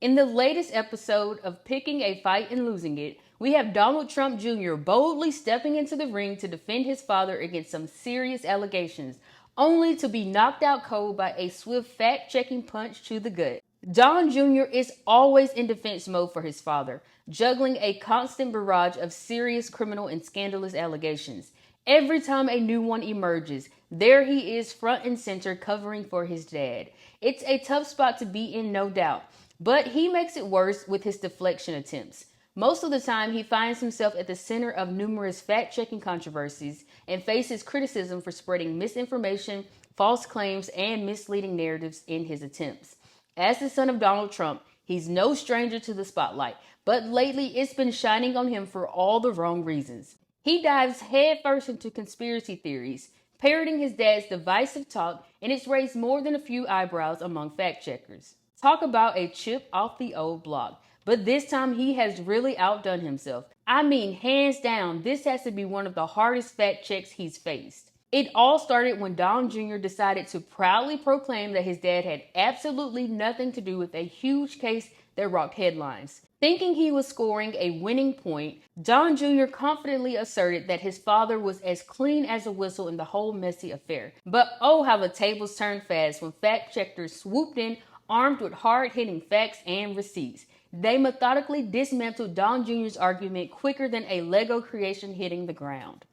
In the latest episode of Picking a Fight and Losing It, we have Donald Trump Jr. boldly stepping into the ring to defend his father against some serious allegations, only to be knocked out cold by a swift fact-checking punch to the gut. Don Jr. is always in defense mode for his father, juggling a constant barrage of serious criminal and scandalous allegations. Every time a new one emerges, there he is front and center covering for his dad. It's a tough spot to be in, no doubt, but he makes it worse with his deflection attempts. Most of the time, he finds himself at the center of numerous fact-checking controversies and faces criticism for spreading misinformation, false claims, and misleading narratives in his attempts. As the son of Donald Trump, he's no stranger to the spotlight, but lately it's been shining on him for all the wrong reasons. He dives headfirst into conspiracy theories, parroting his dad's divisive talk, and it's raised more than a few eyebrows among fact-checkers. Talk about a chip off the old block. But this time he has really outdone himself. I mean, hands down, this has to be one of the hardest fact checks he's faced. It all started when Don Jr. decided to proudly proclaim that his dad had absolutely nothing to do with a huge case that rocked headlines. Thinking he was scoring a winning point, Don Jr. confidently asserted that his father was as clean as a whistle in the whole messy affair. But oh, how the tables turned fast when fact checkers swooped in armed with hard-hitting facts and receipts. They methodically dismantled Don Jr.'s argument quicker than a Lego creation hitting the ground.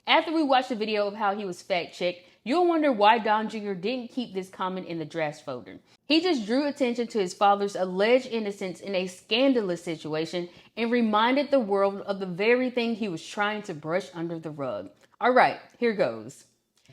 After we watch the video of how he was fact-checked, you'll wonder why Don Jr. didn't keep this comment in the draft folder. He just drew attention to his father's alleged innocence in a scandalous situation and reminded the world of the very thing he was trying to brush under the rug. All right, here goes.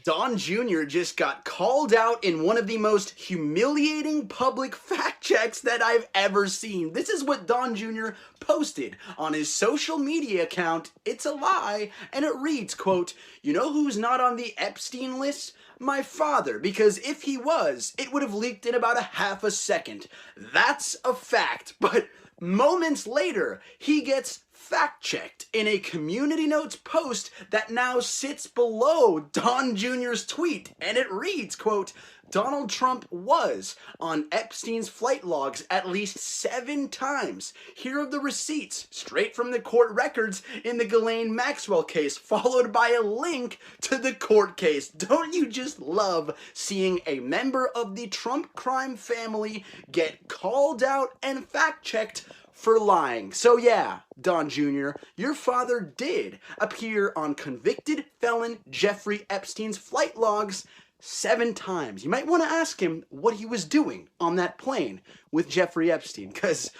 Don Jr. just got called out in one of the most humiliating public fact checks that I've ever seen. This is what Don Jr. posted on his social media account, It's a Lie, and it reads, quote, "You know who's not on the Epstein list? My father, because if he was, it would have leaked in about a half a second. That's a fact." But moments later, he gets fact-checked in a community notes post that now sits below Don Jr.'s tweet, and it reads, quote, "Donald Trump was on Epstein's flight logs at least 7 times. Here are the receipts, straight from the court records in the Ghislaine Maxwell case, followed by a link to the court case." Don't you just love seeing a member of the Trump crime family get called out and fact-checked for lying? So yeah, Don Jr., your father did appear on convicted felon Jeffrey Epstein's flight logs 7 times. You might want to ask him what he was doing on that plane with Jeffrey Epstein, because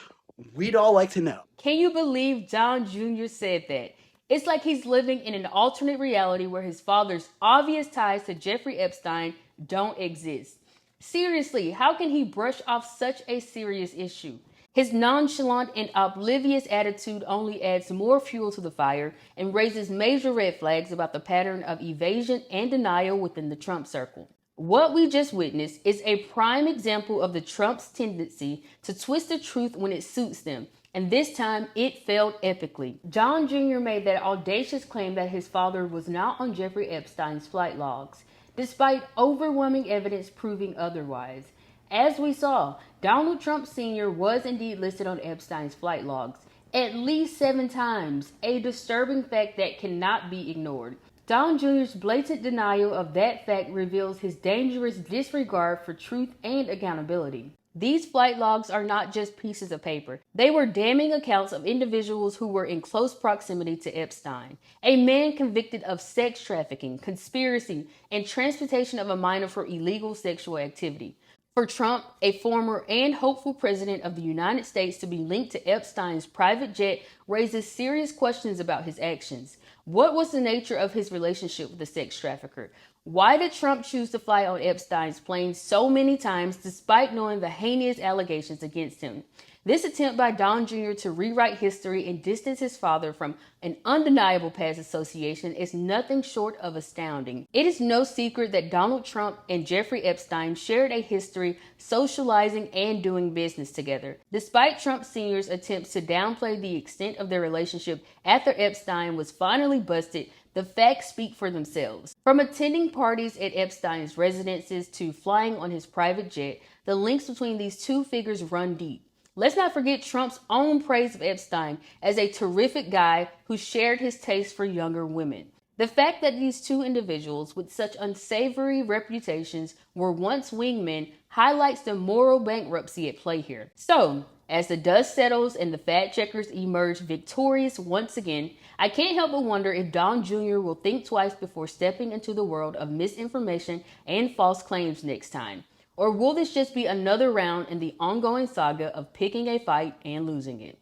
we'd all like to know. Can you believe Don Jr. said that? It's like he's living in an alternate reality where his father's obvious ties to Jeffrey Epstein don't exist. Seriously, how can he brush off such a serious issue? His nonchalant and oblivious attitude only adds more fuel to the fire and raises major red flags about the pattern of evasion and denial within the Trump circle. What we just witnessed is a prime example of the Trump's tendency to twist the truth when it suits them, and this time it failed epically. Don Jr. made that audacious claim that his father was not on Jeffrey Epstein's flight logs, despite overwhelming evidence proving otherwise. As we saw, Donald Trump Sr. was indeed listed on Epstein's flight logs at least 7 times, a disturbing fact that cannot be ignored. Don Jr.'s blatant denial of that fact reveals his dangerous disregard for truth and accountability. These flight logs are not just pieces of paper. They were damning accounts of individuals who were in close proximity to Epstein, a man convicted of sex trafficking, conspiracy, and transportation of a minor for illegal sexual activity. For Trump, a former and hopeful president of the United States, to be linked to Epstein's private jet raises serious questions about his actions. What was the nature of his relationship with the sex trafficker? Why did Trump choose to fly on Epstein's plane so many times despite knowing the heinous allegations against him? This attempt by Don Jr. to rewrite history and distance his father from an undeniable past association is nothing short of astounding. It is no secret that Donald Trump and Jeffrey Epstein shared a history socializing and doing business together. Despite Trump Sr.'s attempts to downplay the extent of their relationship after Epstein was finally busted, the facts speak for themselves. From attending parties at Epstein's residences to flying on his private jet, the links between these two figures run deep. Let's not forget Trump's own praise of Epstein as a terrific guy who shared his taste for younger women. The fact that these two individuals with such unsavory reputations were once wingmen highlights the moral bankruptcy at play here. So, as the dust settles and the fact checkers emerge victorious once again, I can't help but wonder if Don Jr. will think twice before stepping into the world of misinformation and false claims next time. Or will this just be another round in the ongoing saga of picking a fight and losing it?